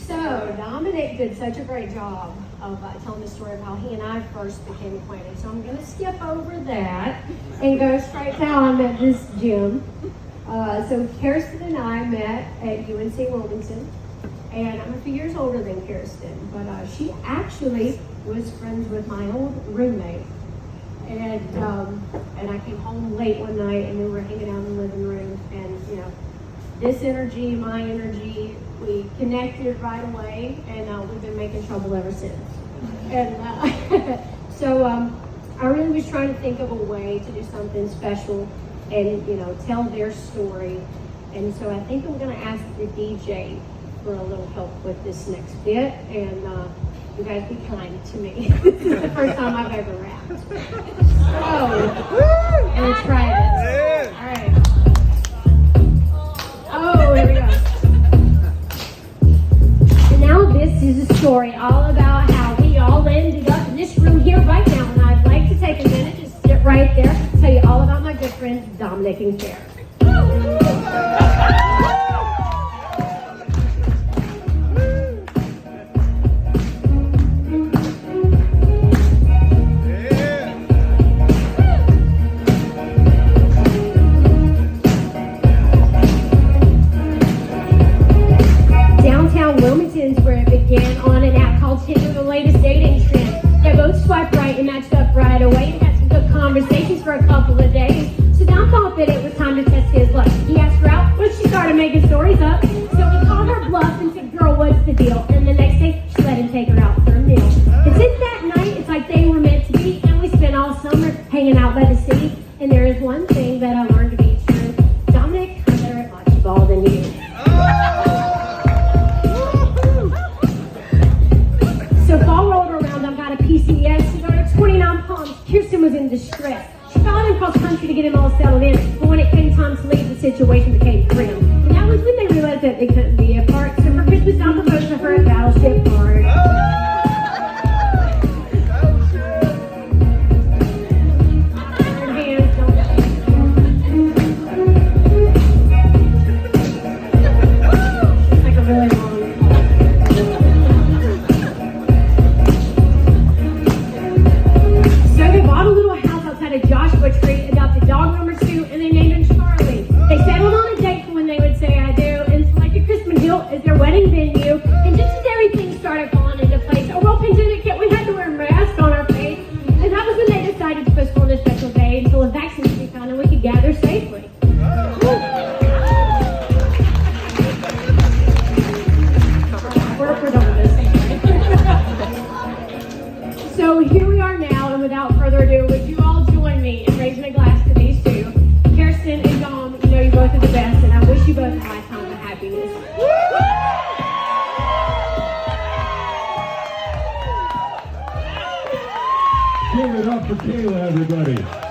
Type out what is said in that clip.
So Dominic did such a great job of telling the story of how he and I first became acquainted. So I'm going to skip over that and go straight to how I met this Jim. So Kerstin and I met at UNC Wilmington, and I'm a few years older than Kerstin, but she actually was friends with my old roommate. And I came home late one night, and we were hanging out in the living room, and you know, this energy, my energy, we connected right away, and we've been making trouble ever since. And so I really was trying to think of a way to do something special and, you know, tell their story. And so I think I'm going to ask the DJ for a little help with this next bit, and you guys be kind to me. This is the first time I've ever rapped. So, let's try this. All right. Oh, here we go. And now this is a story all about how we all ended up in this room here right now. And I'd like to take a minute, just sit right there, tell you all about my good friends, Dominic and Sarah. Wilmington's where it began, on an app called Tinder, the latest dating trend. They both swiped right and matched up right away and had some good conversations for a couple of days. So Dom thought that it was time to test his luck. He asked her out, but she started making stories up. So he called her bluff and said, "Girl, what's the deal?" And the next day, she let him take her out for a meal. And since that night, it's like they were meant to be, and we spent all summer hanging out by the sea. And there is one thing that I learned to be true: Dominic, I'm better at dodgeball than you. So fall rolled around, I got a PCS. She got her 29 Palms. Kerstin was in distress. She followed him cross country to get him all settled in. But when it came time to leave, the situation became grim. And that was when they realized that they couldn't be apart. So for Christmas, Dom proposed to her at Battleship Park. It's like a really long. Joshua tree, adopted dog number 2, and they named him Charlie. They settled on a date for when they would say I do, and selected Christmas Hill as their wedding venue. And just as everything started falling into place, a world pandemic hit, we had to wear masks on our face. And that was when they decided to postpone this special day until a vaccine could be found and we could gather safely. We're done with this. So here we are now, and without further ado, would you all join me in raising a glass to these two? Kerstin and Dom, you know you both are the best, and I wish you both a lifetime of happiness. Give it up for Kayla, everybody.